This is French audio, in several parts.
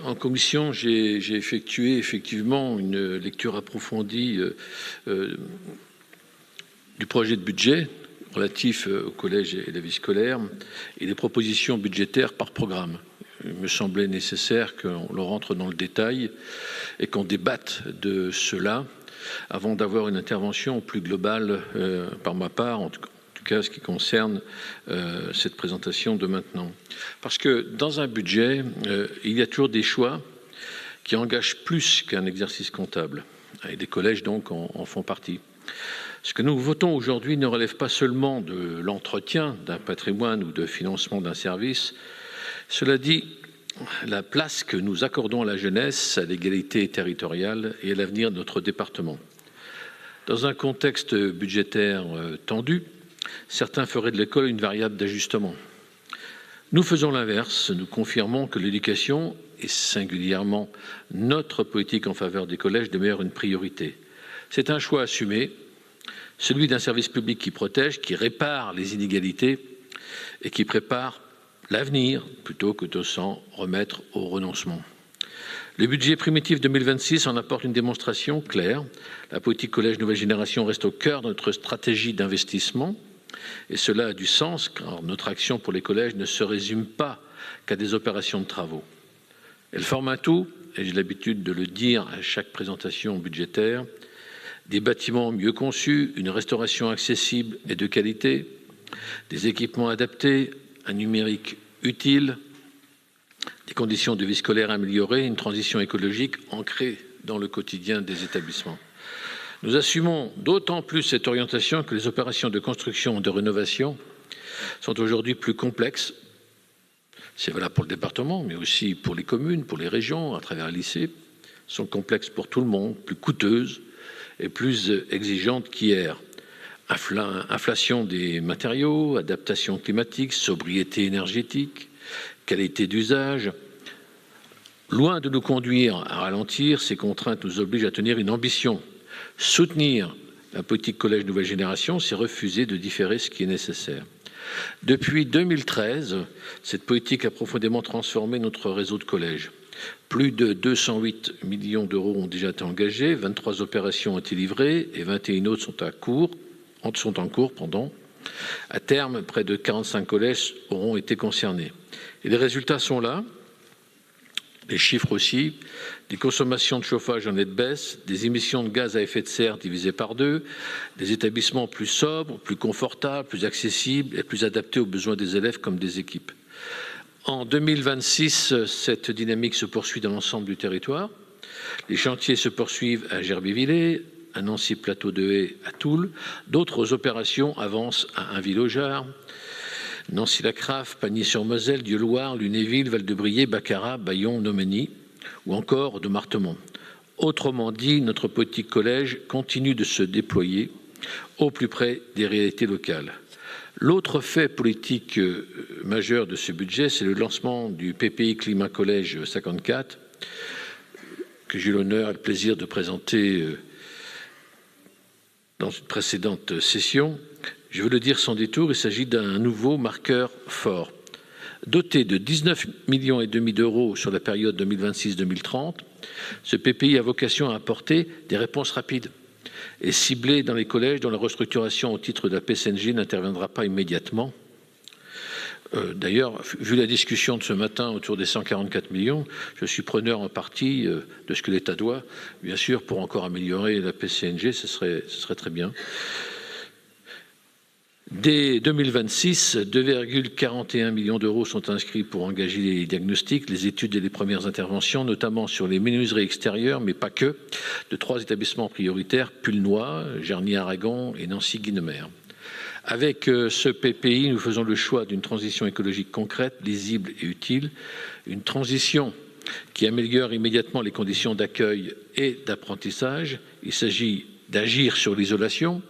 En commission, j'ai effectué effectivement une lecture approfondie du projet de budget relatif au collège et la vie scolaire et des propositions budgétaires par programme. Il me semblait nécessaire qu'on le rentre dans le détail et qu'on débatte de cela avant d'avoir une intervention plus globale par ma part, en tout cas ce qui concerne cette présentation de maintenant. Parce que dans un budget, il y a toujours des choix qui engagent plus qu'un exercice comptable. Et les collèges donc en font partie. Ce que nous votons aujourd'hui ne relève pas seulement de l'entretien d'un patrimoine ou de financement d'un service. Cela dit, la place que nous accordons à la jeunesse, à l'égalité territoriale et à l'avenir de notre département. Dans un contexte budgétaire tendu, certains feraient de l'école une variable d'ajustement. Nous faisons l'inverse, nous confirmons que l'éducation, et singulièrement notre politique en faveur des collèges, demeure une priorité. C'est un choix assumé, celui d'un service public qui protège, qui répare les inégalités et qui prépare l'avenir plutôt que de s'en remettre au renoncement. Le budget primitif 2026 en apporte une démonstration claire. La politique collège nouvelle génération reste au cœur de notre stratégie d'investissement et cela a du sens car notre action pour les collèges ne se résume pas qu'à des opérations de travaux. Elle forme un tout, et j'ai l'habitude de le dire à chaque présentation budgétaire, des bâtiments mieux conçus, une restauration accessible et de qualité, des équipements adaptés, un numérique utile, des conditions de vie scolaire améliorées, une transition écologique ancrée dans le quotidien des établissements. Nous assumons d'autant plus cette orientation que les opérations de construction et de rénovation sont aujourd'hui plus complexes. C'est valable pour le département, mais aussi pour les communes, pour les régions, à travers les lycées. Sont complexes pour tout le monde, plus coûteuses et plus exigeantes qu'hier. Inflation des matériaux, adaptation climatique, sobriété énergétique, qualité d'usage. Loin de nous conduire à ralentir, ces contraintes nous obligent à tenir une ambition. Soutenir la politique collège nouvelle génération, c'est refuser de différer ce qui est nécessaire. Depuis 2013, cette politique a profondément transformé notre réseau de collèges. Plus de 208 millions d'euros ont déjà été engagés, 23 opérations ont été livrées et 21 autres sont en cours. À terme, près de 45 collèges auront été concernés. Et les résultats sont là, les chiffres aussi, des consommations de chauffage en nette baisse, des émissions de gaz à effet de serre divisées par 2, des établissements plus sobres, plus confortables, plus accessibles et plus adaptés aux besoins des élèves comme des équipes. En 2026, cette dynamique se poursuit dans l'ensemble du territoire. Les chantiers se poursuivent à Gerbier-Villers, à Nancy-Plateau-de-Haye, à Toul. D'autres opérations avancent à Ainville-au-Jard, Nancy-Lacrave, Pagny-sur-Moselle, Dieuloir, Lunéville, Val-de-Briey, Baccarat, Bayon, Nomeny ou encore de Martemont. Autrement dit, notre politique collège continue de se déployer au plus près des réalités locales. L'autre fait politique majeur de ce budget, c'est le lancement du PPI Climat Collège 54, que j'ai l'honneur et le plaisir de présenter dans une précédente session. Je veux le dire sans détour, il s'agit d'un nouveau marqueur fort. Doté de 19,5 millions d'euros sur la période 2026-2030, ce PPI a vocation à apporter des réponses rapides et ciblées dans les collèges dont la restructuration au titre de la PCNG n'interviendra pas immédiatement. D'ailleurs, vu la discussion de ce matin autour des 144 millions, je suis preneur en partie de ce que l'État doit, bien sûr, pour encore améliorer la PCNG, ce serait très bien. Dès 2026, 2,41 millions d'euros sont inscrits pour engager les diagnostics, les études et les premières interventions, notamment sur les menuiseries extérieures, mais pas que, de 3 établissements prioritaires, Pulnoy, Jarny-Aragon et Nancy-Guinemer. Avec ce PPI, nous faisons le choix d'une transition écologique concrète, lisible et utile, une transition qui améliore immédiatement les conditions d'accueil et d'apprentissage. Il s'agit d'agir sur l'isolation,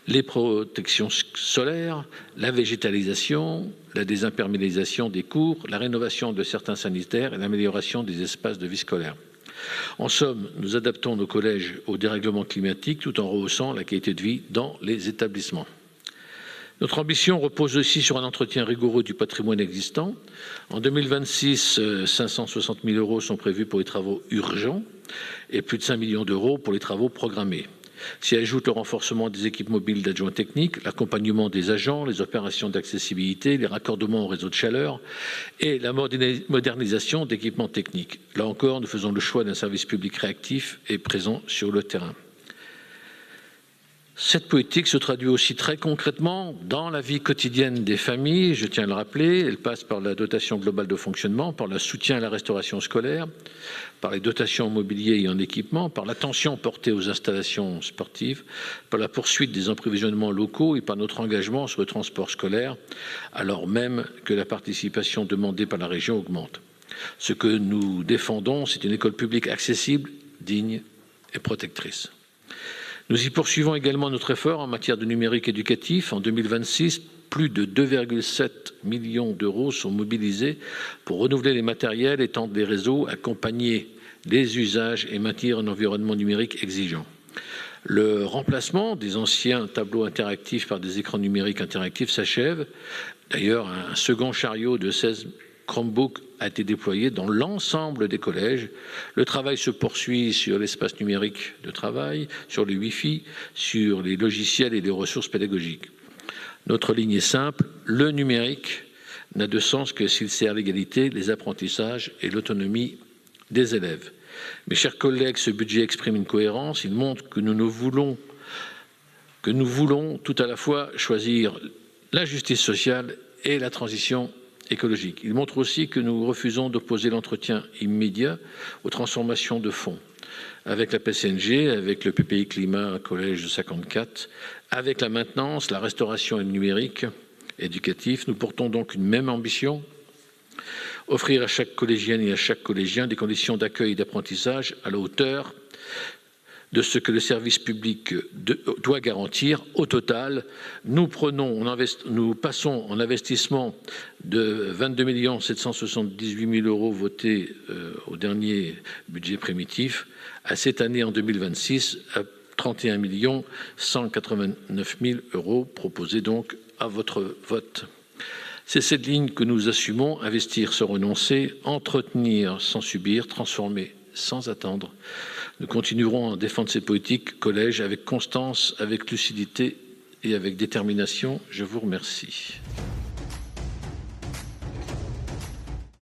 les protections solaires, la végétalisation, la désimperméabilisation des cours, la rénovation de certains sanitaires et l'amélioration des espaces de vie scolaire. En somme, nous adaptons nos collèges au dérèglement climatique tout en rehaussant la qualité de vie dans les établissements. Notre ambition repose aussi sur un entretien rigoureux du patrimoine existant. En 2026, 560 000 € sont prévus pour les travaux urgents et plus de 5 millions d'euros pour les travaux programmés. S'y ajoute le renforcement des équipes mobiles d'adjoints techniques, l'accompagnement des agents, les opérations d'accessibilité, les raccordements au réseau de chaleur et la modernisation d'équipements techniques. Là encore, nous faisons le choix d'un service public réactif et présent sur le terrain. Cette politique se traduit aussi très concrètement dans la vie quotidienne des familles, je tiens à le rappeler. Elle passe par la dotation globale de fonctionnement, par le soutien à la restauration scolaire, par les dotations en mobilier et en équipement, par l'attention portée aux installations sportives, par la poursuite des approvisionnements locaux et par notre engagement sur le transport scolaire, alors même que la participation demandée par la région augmente. Ce que nous défendons, c'est une école publique accessible, digne et protectrice. Nous y poursuivons également notre effort en matière de numérique éducatif. En 2026, plus de 2,7 millions d'euros sont mobilisés pour renouveler les matériels, étendre les réseaux, accompagner les usages et maintenir un environnement numérique exigeant. Le remplacement des anciens tableaux interactifs par des écrans numériques interactifs s'achève. D'ailleurs, un second chariot de 16 Chromebook a été déployé dans l'ensemble des collèges. Le travail se poursuit sur l'espace numérique de travail, sur les Wi-Fi, sur les logiciels et les ressources pédagogiques. Notre ligne est simple, le numérique n'a de sens que s'il sert l'égalité, les apprentissages et l'autonomie des élèves. Mes chers collègues, ce budget exprime une cohérence, il montre que nous voulons tout à la fois choisir la justice sociale et la transition écologique. Il montre aussi que nous refusons d'opposer l'entretien immédiat aux transformations de fond. Avec la PCNG, avec le PPI Climat Collège 54, avec la maintenance, la restauration et le numérique éducatif, nous portons donc une même ambition, offrir à chaque collégienne et à chaque collégien des conditions d'accueil et d'apprentissage à la hauteur de ce que le service public doit garantir. Au total, nous passons en investissement de 22 778 000 € votés au dernier budget primitif à cette année en 2026 à 31 189 000 € proposés donc à votre vote. C'est cette ligne que nous assumons, investir sans renoncer, entretenir sans subir, transformer sans attendre. Nous continuerons à défendre ces politiques collège avec constance, avec lucidité et avec détermination. Je vous remercie.